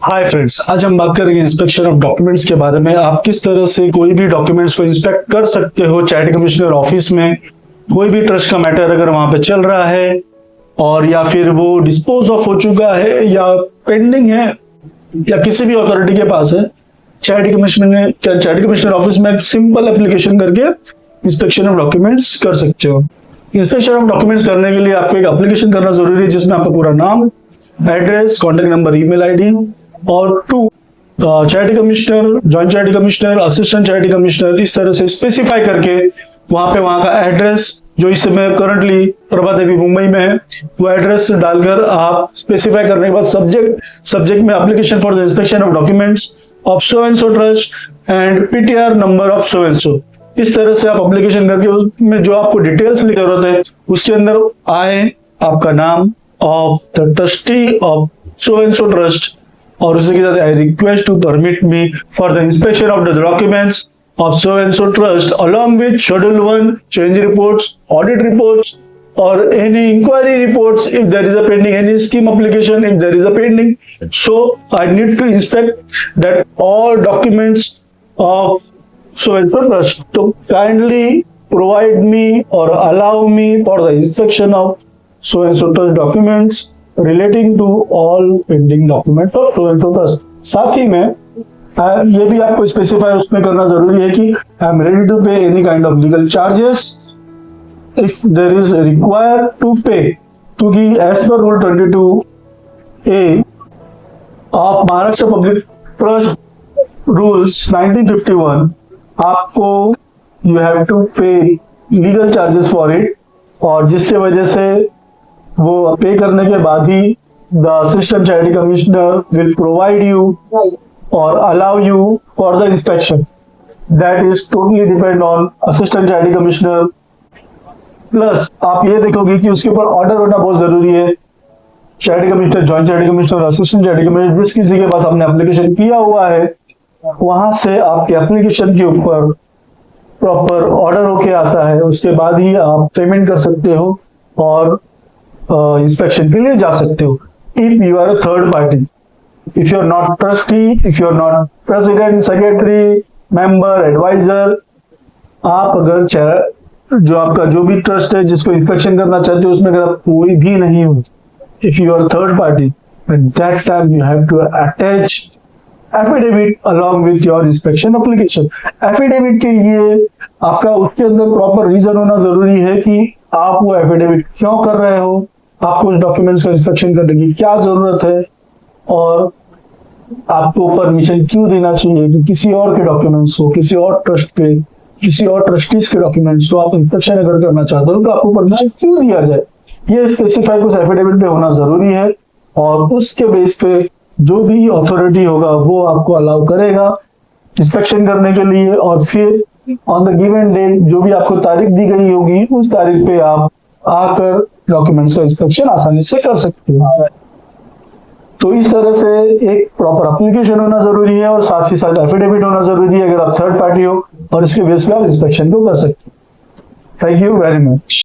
Hi friends, आज हम बात करेंगे इंस्पेक्शन ऑफ डॉक्यूमेंट्स के बारे में। आप किस तरह से कोई भी डॉक्यूमेंट्स को इंस्पेक्ट कर सकते हो चैरिटी कमिश्नर ऑफिस में। कोई भी ट्रस्ट का मैटर अगर वहां पे चल रहा है और या फिर वो डिस्पोज ऑफ हो चुका है या पेंडिंग है या किसी भी अथॉरिटी के पास है, चैरिटी कमिश्नर ऑफिस में सिंपल एप्लीकेशन करके इंस्पेक्शन ऑफ डॉक्यूमेंट्स कर सकते हो। इंस्पेक्शन ऑफ डॉक्यूमेंट्स करने के लिए आपको एक एप्लीकेशन करना जरूरी है जिसमें आपका पूरा नाम, address, contact number, email ID और charity commissioner, joint charity commissioner, assistant charity commissioner, इस तरह से स्पेसिफाई करके वहां का एड्रेस जो इस समय करंटली प्रभा देवी मुंबई में है, वो एड्रेस डालकर आप स्पेसिफाई करने के बाद सब्जेक्ट में application for the inspection of documents of so and so trust and PTR number of so and सो, इस तरह से आप एप्लीकेशन करके उसमें जो आपको डिटेल्स की जरूरत है उसके अंदर आए आपका नाम of the trustee of so and so trust और उसी के साथ I request to permit me for the inspection of the documents of so and so trust along with schedule 1 change reports, audit reports or any inquiry reports if there is a pending, any scheme application if there is a pending. So I need to inspect that all documents of so and so trust. So kindly provide me or allow me for the inspection of so and so trust documents relating to all pending documents of so and so trust. साथ ही में ये भी आपको specify उसमें करना जरूरी है कि I am ready to pay any kind of legal charges if there is required to pay, क्योंकि as per rule 22A of Maharashtra public trust rules 1951 आपको you have to pay legal charges for it, और जिसके वजह से वो pay करने के बाद ही the assistant charity commissioner will provide you or allow you for the inspection. That is totally depend on assistant charity commissioner. Plus आप ये देखोगे कि उसके ऊपर ऑर्डर होना बहुत जरूरी है। Charity commissioner, joint charity commissioner, assistant charity commissioner, जिस किसी के पास आपने एप्लीकेशन किया हुआ है वहां से आपके एप्लीकेशन के ऊपर प्रॉपर ऑर्डर होके आता है, उसके बाद ही आप पेमेंट कर सकते हो और इंस्पेक्शन के लिए जा सकते हो। If you are a third party, if you're not trustee, if you're not president, secretary, member, advisor, आप अगर जो आपका जो भी ट्रस्ट है जिसको इंस्पेक्शन करना चाहते हो उसमें अगर आप कोई भी नहीं हो, if you are third party, at that time you have to attach affidavit along with your inspection application. Affidavit के लिए आपका उसके अंदर प्रॉपर रीजन होना जरूरी है कि आप वो एफिडेविट क्यों कर रहे हो, आपको उस डॉक्यूमेंट्स का इंस्पेक्शन करने की क्या जरूरत है और आपको परमिशन क्यों देना चाहिए कि किसी और के डॉक्यूमेंट्स हो, किसी और ट्रस्ट के, किसी और ट्रस्टीज के डॉक्यूमेंट्स को आप इंस्पेक्शन अगर करना चाहते हो तो आपको परमिशन क्यों दिया जाए, ये स्पेसिफाई उस एफिडेविट पे होना जरूरी है। और उसके बेस पे जो भी अथॉरिटी होगा वो आपको अलाउ करेगा इंस्पेक्शन करने के लिए, और फिर ऑन द गिवन डेट जो भी आपको तारीख दी गई होगी उस तारीख पे आप आकर डॉक्यूमेंट्स का इंस्पेक्शन आसानी से कर सकते हो। तो इस तरह से एक प्रॉपर एप्लीकेशन होना जरूरी है और साथ ही साथ एफिडेविट होना जरूरी है अगर आप थर्ड पार्टी हो, और इसके बेस पे आप इंस्पेक्शन को कर सकते हैं। Thank you very much.